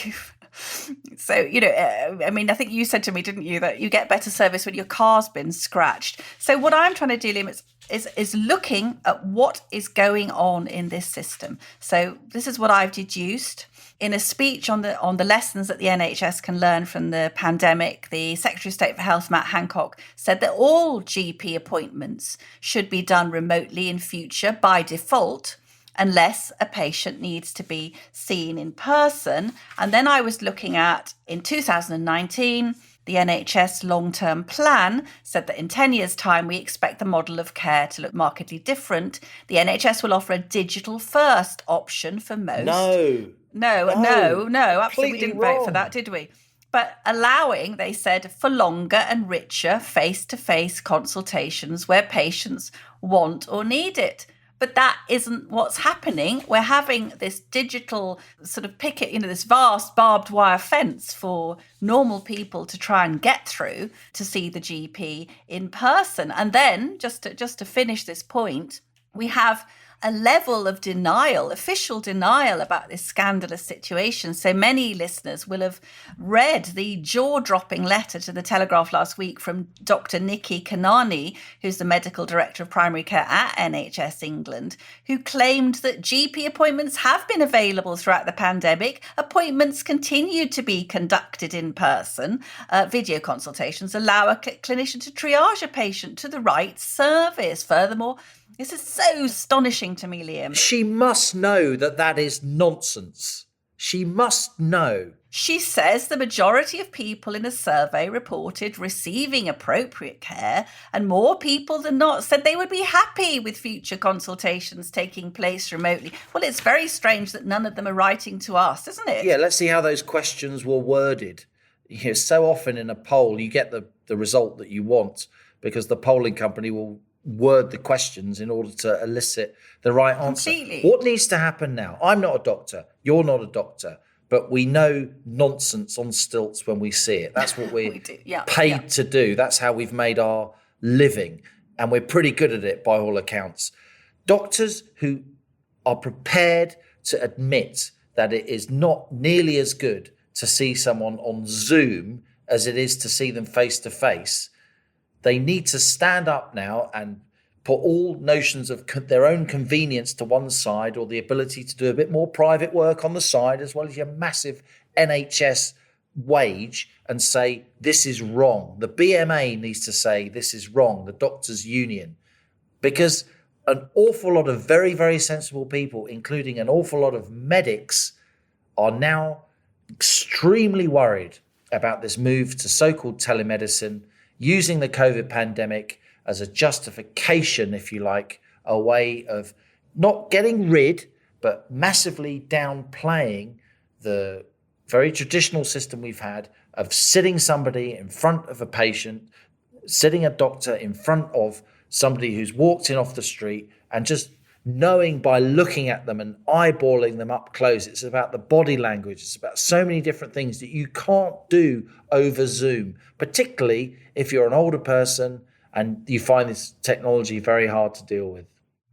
So, I think you said to me, didn't you, that you get better service when your car's been scratched. So what I'm trying to do, Liam, is looking at what is going on in this system. So this is what I've deduced. In a speech on the lessons that the NHS can learn from the pandemic, the Secretary of State for Health, Matt Hancock, said that all GP appointments should be done remotely in future by default, unless a patient needs to be seen in person. And then I was looking at, in 2019, the NHS long-term plan said that in 10 years' time, we expect the model of care to look markedly different. The NHS will offer a digital-first option for most. No, absolutely. We didn't vote for that, did we? But allowing, they said, for longer and richer face-to-face consultations where patients want or need it. But that isn't what's happening. We're having this digital sort of picket, this vast barbed wire fence for normal people to try and get through to see the GP in person. And then, just to finish this point, we have a level of denial, official denial about this scandalous situation. So many listeners will have read the jaw-dropping letter to the Telegraph last week from Dr. Nikki Kanani, who's the medical director of primary care at NHS England, who claimed that GP appointments have been available throughout the pandemic. Appointments continue to be conducted in person. Video consultations allow a clinician to triage a patient to the right service. Furthermore, this is so astonishing to me, Liam. She must know that is nonsense. She must know. She says the majority of people in a survey reported receiving appropriate care, and more people than not said they would be happy with future consultations taking place remotely. Well, it's very strange that none of them are writing to us, isn't it? Yeah, let's see how those questions were worded. So often in a poll, you get the result that you want because the polling company will word the questions in order to elicit the right answer. Completely. What needs to happen now? I'm not a doctor. You're not a doctor. But we know nonsense on stilts when we see it. That's what we're paid to do. That's how we've made our living. And we're pretty good at it by all accounts. Doctors who are prepared to admit that it is not nearly as good to see someone on Zoom as it is to see them face to face, they need to stand up now and put all notions of their own convenience to one side, or the ability to do a bit more private work on the side, as well as your massive NHS wage, and say, this is wrong. The BMA needs to say, this is wrong, the doctors' union. Because an awful lot of very, very sensible people, including an awful lot of medics, are now extremely worried about this move to so-called telemedicine, using the COVID pandemic as a justification, if you like, a way of not getting rid, but massively downplaying the very traditional system we've had of sitting somebody in front of a patient, sitting a doctor in front of somebody who's walked in off the street, and just knowing by looking at them and eyeballing them up close. It's about the body language. It's about so many different things that you can't do over Zoom, particularly if you're an older person and you find this technology very hard to deal with.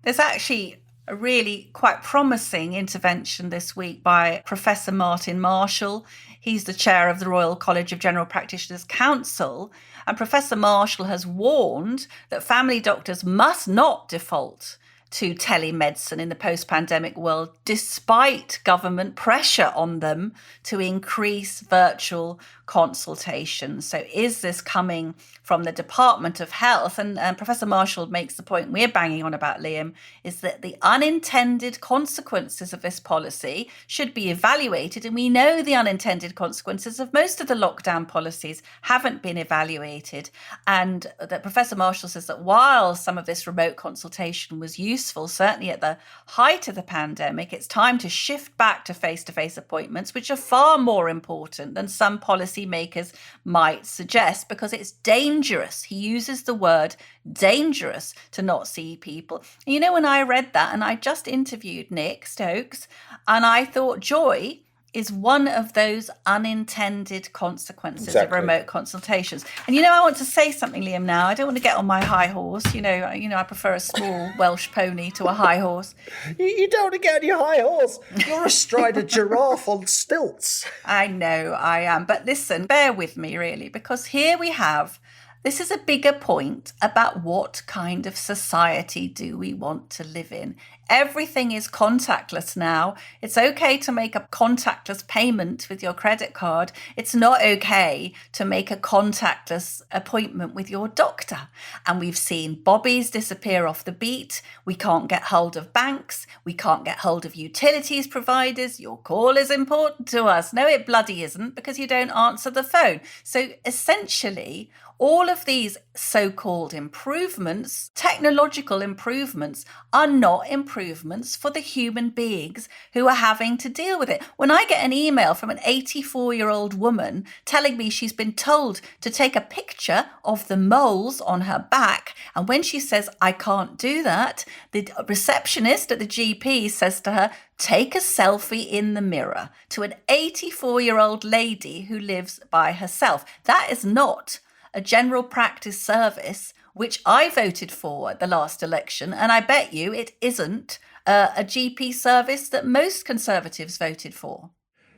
There's actually A really quite promising intervention this week by Professor Martin Marshall. He's the chair of the Royal College of General Practitioners Council. And Professor Marshall has warned that family doctors must not default to telemedicine in the post-pandemic world, despite government pressure on them to increase virtual consultations. So is this coming from the Department of Health? And Professor Marshall makes the point we're banging on about, Liam, is that the unintended consequences of this policy should be evaluated. And we know the unintended consequences of most of the lockdown policies haven't been evaluated. And that Professor Marshall says that while some of this remote consultation was useful, certainly at the height of the pandemic, it's time to shift back to face-to-face appointments, which are far more important than some policymakers might suggest, because it's dangerous. He uses the word dangerous to not see people. And you know, when I read that, and I just interviewed Nick Stokes, and I thought joy is one of those unintended consequences of remote consultations. And you know, I want to say something, Liam, now. I don't want to get on my high horse. You know, I prefer a small Welsh pony to a high horse. You don't want to get on your high horse. You're astride a giraffe on stilts. I know I am. But listen, bear with me, really, because here we have, this is a bigger point about what kind of society do we want to live in. Everything is contactless now. It's okay to make a contactless payment with your credit card. It's not okay to make a contactless appointment with your doctor. And we've seen bobbies disappear off the beat. We can't get hold of banks. We can't get hold of utilities providers. Your call is important to us. No, it bloody isn't, because you don't answer the phone. So essentially, all of these so-called improvements, technological improvements, are not improvements for the human beings who are having to deal with it. When I get an email from an 84-year-old woman telling me she's been told to take a picture of the moles on her back, and when she says, I can't do that, the receptionist at the GP says to her, take a selfie in the mirror, to an 84-year-old lady who lives by herself. That is not a general practice service, which I voted for at the last election, and I bet you it isn't a GP service that most Conservatives voted for.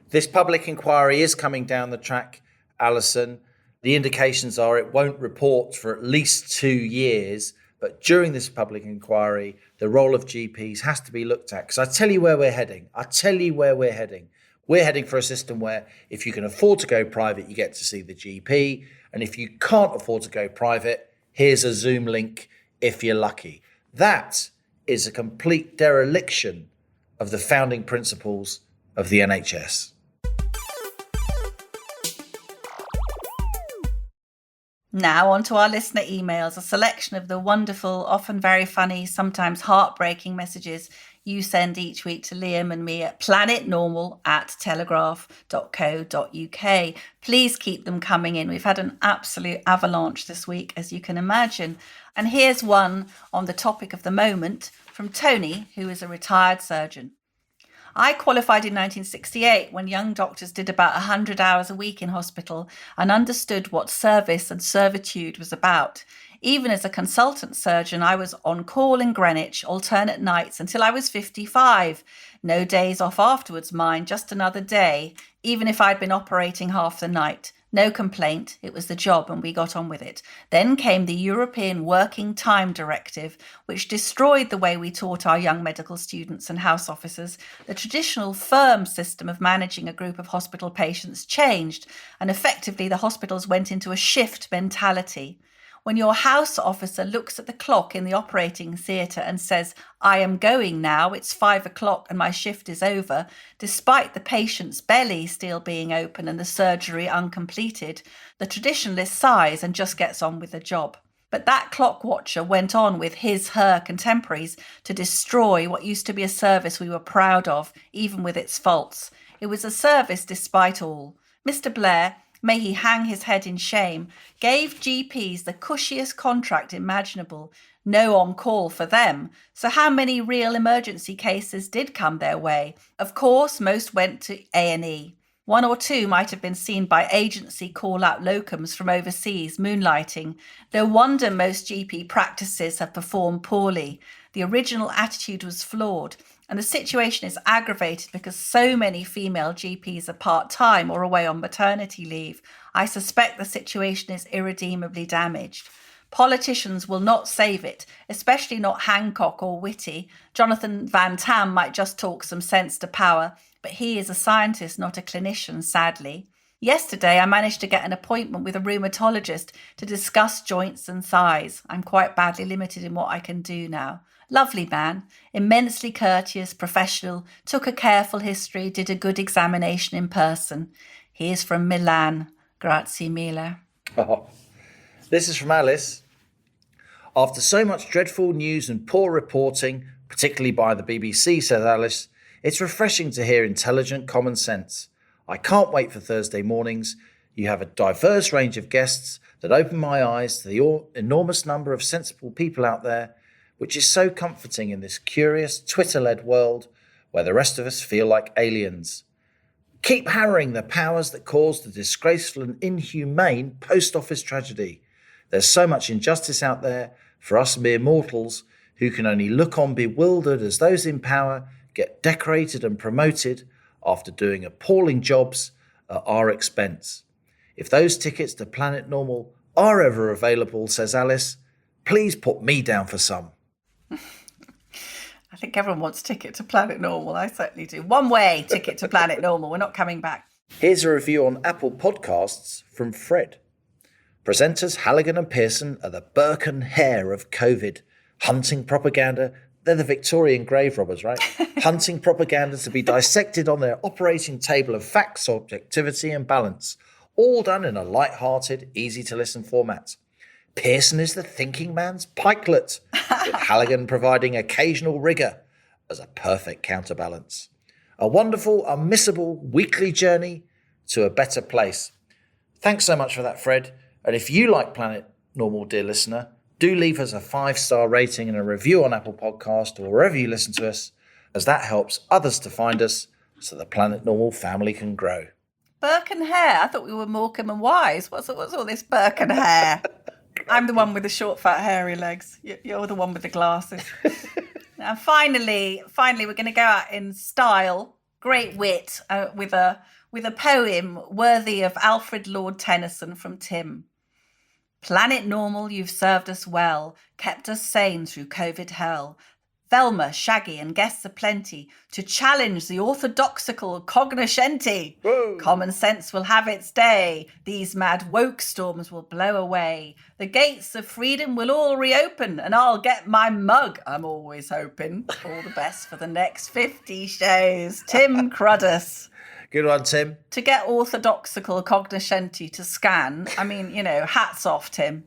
This public inquiry is coming down the track, Allison. The indications are it won't report for at least 2 years, but during this public inquiry, the role of GPs has to be looked at. Because I tell you where we're heading. We're heading for a system where if you can afford to go private, you get to see the GP. And if you can't afford to go private, here's a Zoom link if you're lucky. That is a complete dereliction of the founding principles of the NHS. Now on to our listener emails, a selection of the wonderful, often very funny, sometimes heartbreaking messages you send each week to Liam and me at planetnormal@telegraph.co.uk. Please keep them coming in. We've had an absolute avalanche this week, as you can imagine. And here's one on the topic of the moment from Tony, who is a retired surgeon. I qualified in 1968 when young doctors did about 100 hours a week in hospital and understood what service and servitude was about. Even as a consultant surgeon, I was on call in Greenwich alternate nights until I was 55. No days off afterwards, mind, just another day, even if I'd been operating half the night. No complaint, it was the job and we got on with it. Then came the European Working Time Directive, which destroyed the way we taught our young medical students and house officers. The traditional firm system of managing a group of hospital patients changed, and effectively the hospitals went into a shift mentality. When your house officer looks at the clock in the operating theatre and says, I am going now, it's 5 o'clock and my shift is over, despite the patient's belly still being open and the surgery uncompleted, the traditionalist sighs and just gets on with the job. But that clock watcher went on with her contemporaries to destroy what used to be a service we were proud of, even with its faults. It was a service despite all. Mr. Blair, may he hang his head in shame, gave GPs the cushiest contract imaginable, no on-call for them. So how many real emergency cases did come their way? Of course, most went to A&E. 1 or 2 might have been seen by agency call-out locums from overseas, moonlighting. No wonder most GP practices have performed poorly. The original attitude was flawed, and the situation is aggravated because so many female GPs are part-time or away on maternity leave. I suspect the situation is irredeemably damaged. Politicians will not save it, especially not Hancock or Whitty. Jonathan Van Tam might just talk some sense to power, but he is a scientist, not a clinician, sadly. Yesterday, I managed to get an appointment with a rheumatologist to discuss joints and thighs. I'm quite badly limited in what I can do now. Lovely man, immensely courteous, professional, took a careful history, did a good examination in person. He is from Milan. Grazie mille. Oh. This is from Alice. After so much dreadful news and poor reporting, particularly by the BBC, says Alice, it's refreshing to hear intelligent common sense. I can't wait for Thursday mornings. You have a diverse range of guests that open my eyes to the enormous number of sensible people out there, which is so comforting in this curious Twitter-led world where the rest of us feel like aliens. Keep hammering the powers that caused the disgraceful and inhumane post office tragedy. There's so much injustice out there for us mere mortals who can only look on bewildered as those in power get decorated and promoted after doing appalling jobs at our expense. If those tickets to Planet Normal are ever available, says Alice, please put me down for some. I think everyone wants ticket to Planet Normal. I certainly do. One way ticket to Planet Normal. We're not coming back. Here's a review on Apple Podcasts from Fred. Presenters Halligan and Pearson are the Burke and Hare of COVID. Hunting propaganda. They're the Victorian grave robbers, right? Hunting propaganda to be dissected on their operating table of facts, objectivity and balance. All done in a light-hearted, easy-to-listen format. Pearson is the thinking man's pikelet, with Halligan providing occasional rigour as a perfect counterbalance. A wonderful, unmissable weekly journey to a better place. Thanks so much for that, Fred. And if you like Planet Normal, dear listener, do leave us a 5-star rating and a review on Apple Podcast or wherever you listen to us, as that helps others to find us so the Planet Normal family can grow. Burke and Hare? I thought we were Morecambe and Wise. What's all this Burke and Hare? I'm the one with the short, fat, hairy legs. You're the one with the glasses. Now, finally, we're going to go out in style, great wit, with a poem worthy of Alfred Lord Tennyson from Tim. Planet Normal, you've served us well, kept us sane through COVID hell. Velma, Shaggy and guests aplenty to challenge the orthodoxical cognoscenti. Whoa. Common sense will have its day. These mad woke storms will blow away. The gates of freedom will all reopen and I'll get my mug, I'm always hoping. All the best for the next 50 shows. Tim Cruddus. Good one, Tim. To get orthodoxical cognoscenti to scan, I mean, hats off, Tim.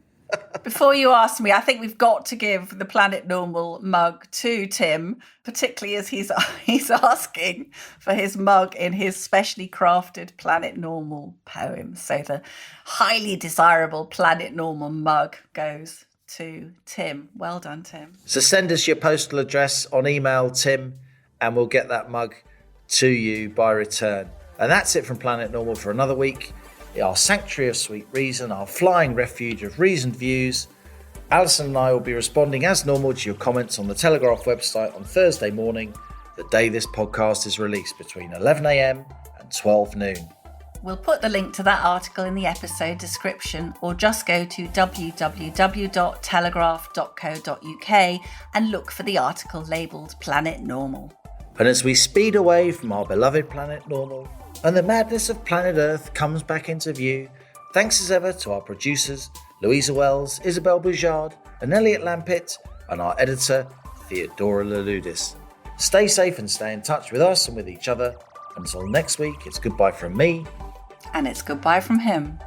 Before you ask me, I think we've got to give the Planet Normal mug to Tim, particularly as he's asking for his mug in his specially crafted Planet Normal poem. So the highly desirable Planet Normal mug goes to Tim. Well done, Tim. So send us your postal address on email, Tim, and we'll get that mug to you by return. And that's it from Planet Normal for another week. Our sanctuary of sweet reason, our flying refuge of reasoned views. Allison and I will be responding as normal to your comments on the Telegraph website on Thursday morning, the day this podcast is released, between 11 a.m. and 12 noon. We'll put the link to that article in the episode description, or just go to www.telegraph.co.uk and look for the article labelled Planet Normal. And as we speed away from our beloved Planet Normal, and the madness of planet Earth comes back into view, thanks as ever to our producers, Louisa Wells, Isabel Boujard, and Elliot Lampitt, and our editor, Theodora Laludis. Stay safe and stay in touch with us and with each other. Until next week, it's goodbye from me. And it's goodbye from him.